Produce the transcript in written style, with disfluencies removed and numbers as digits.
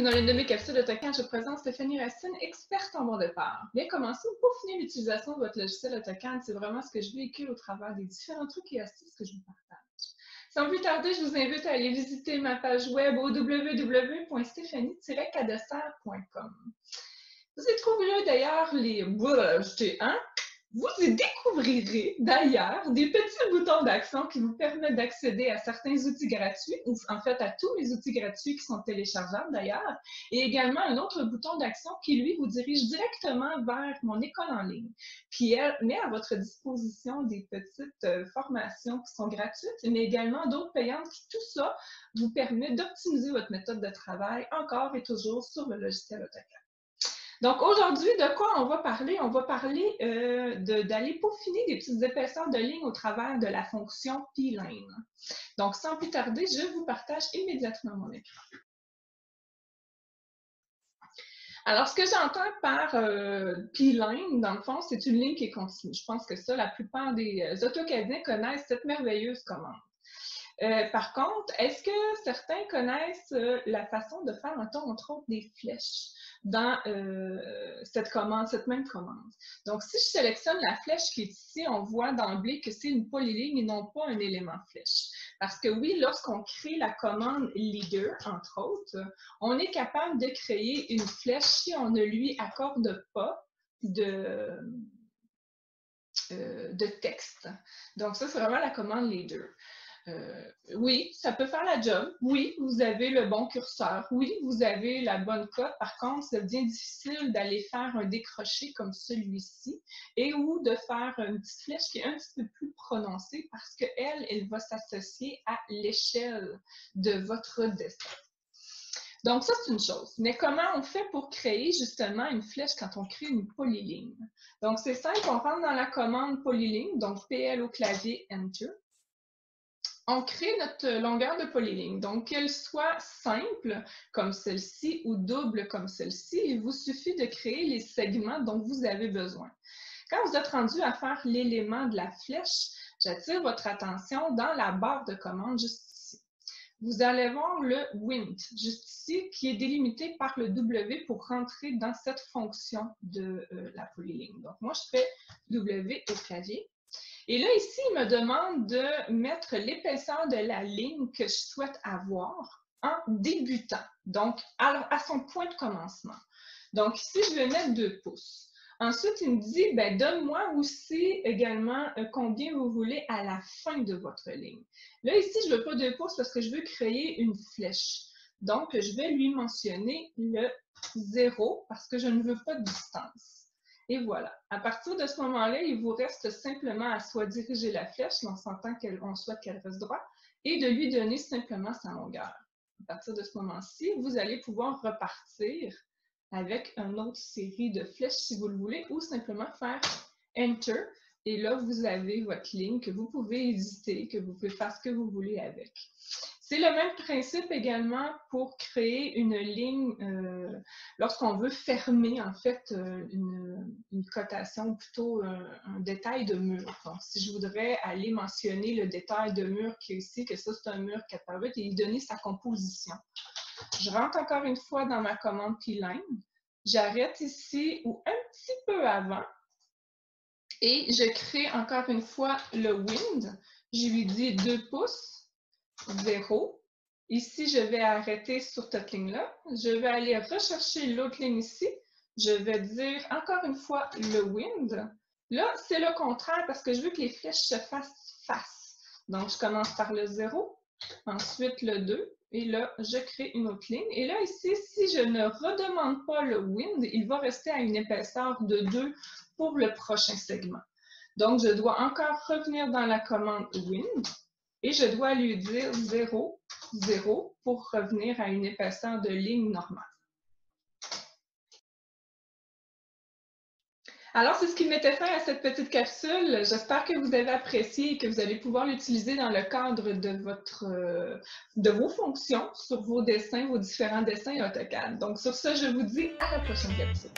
bienvenue dans l'une de mes capsules AutoCAD. Je présente Stéphanie Racine, experte en bon départ. Bien commencer ou peaufiner l'utilisation de votre logiciel AutoCAD, c'est vraiment ce que je véhicule au travers des différents trucs et astuces que je vous partage. Sans plus tarder, je vous invite à aller visiter ma page web au www.stephanie-cadasser.com. Vous y trouverez d'ailleurs les vous y découvrirez d'ailleurs des petits boutons d'action qui vous permettent d'accéder à certains outils gratuits, ou en fait à tous les outils gratuits qui sont téléchargeables d'ailleurs, et également un autre bouton d'action qui, lui, vous dirige directement vers mon école en ligne, qui met à votre disposition des petites formations qui sont gratuites, mais également d'autres payantes qui, tout ça, vous permet d'optimiser votre méthode de travail encore et toujours sur le logiciel AutoCAD. Donc, aujourd'hui, de quoi on va parler? On va parler d'aller peaufiner des petites épaisseurs de ligne au travers de la fonction P-Line. Donc, sans plus tarder, je vous partage immédiatement mon écran. Alors, ce que j'entends par P-Line, dans le fond, c'est une ligne qui est continue. Je pense que ça, la plupart des AutoCADiens connaissent cette merveilleuse commande. Par contre, est-ce que certains connaissent la façon de faire, entre autres, des flèches dans cette même commande? Donc, si je sélectionne la flèche qui est ici, on voit d'emblée que c'est une polyligne et non pas un élément flèche. Parce que oui, lorsqu'on crée la commande leader, entre autres, on est capable de créer une flèche si on ne lui accorde pas de texte. Donc, ça, c'est vraiment la commande leader. Oui, ça peut faire la job. Oui, vous avez le bon curseur. Oui, vous avez la bonne cote. Par contre, ça devient difficile d'aller faire un décroché comme celui-ci et ou de faire une petite flèche qui est un petit peu plus prononcée parce qu'elle, elle va s'associer à l'échelle de votre dessin. Donc, ça, c'est une chose. Mais comment on fait pour créer justement une flèche quand on crée une polyligne? Donc, c'est simple, on rentre dans la commande polyligne, donc PL au clavier, Enter. On crée notre longueur de polyligne. Donc, qu'elle soit simple, comme celle-ci, ou double, comme celle-ci, il vous suffit de créer les segments dont vous avez besoin. Quand vous êtes rendu à faire l'élément de la flèche, j'attire votre attention dans la barre de commande juste ici. Vous allez voir le Wind, juste ici, qui est délimité par le W pour rentrer dans cette fonction de la polyligne. Donc, moi, je fais W au clavier. Et là, ici, il me demande de mettre l'épaisseur de la ligne que je souhaite avoir en débutant, donc à son point de commencement. Donc ici, je vais mettre 2 pouces. Ensuite, il me dit, ben, donne-moi aussi également combien vous voulez à la fin de votre ligne. Là, ici, je ne veux pas 2 pouces parce que je veux créer une flèche. Donc, je vais lui mentionner le 0 parce que je ne veux pas de distance. Et voilà. À partir de ce moment-là, il vous reste simplement à soit diriger la flèche, on s'entend qu'on souhaite qu'elle reste droite, et de lui donner simplement sa longueur. À partir de ce moment-ci, vous allez pouvoir repartir avec une autre série de flèches si vous le voulez, ou simplement faire Enter. Et là, vous avez votre ligne que vous pouvez éditer, que vous pouvez faire ce que vous voulez avec. C'est le même principe également pour créer une ligne lorsqu'on veut fermer en fait une cotation ou plutôt un détail de mur. Donc, si je voudrais aller mentionner le détail de mur qui est ici, que ça c'est un mur 4x8 et lui donner sa composition. Je rentre encore une fois dans ma commande P-Line. J'arrête ici ou un petit peu avant et je crée encore une fois le Wind. Je lui dis 2 pouces. 0. Ici, je vais arrêter sur cette ligne-là. Je vais aller rechercher l'autre ligne ici. Je vais dire encore une fois le Wind. Là, c'est le contraire parce que je veux que les flèches se fassent face. Donc, je commence par le 0, ensuite le 2, et là, je crée une autre ligne. Et là, ici, si je ne redemande pas le Wind, il va rester à une épaisseur de 2 pour le prochain segment. Donc, je dois encore revenir dans la commande Wind. Et je dois lui dire 0, 0 pour revenir à une épaisseur de ligne normale. Alors, c'est ce qui m'était fait à cette petite capsule. J'espère que vous avez apprécié et que vous allez pouvoir l'utiliser dans le cadre de vos fonctions sur vos dessins, vos différents dessins AutoCAD. Donc, sur ce, je vous dis à la prochaine capsule.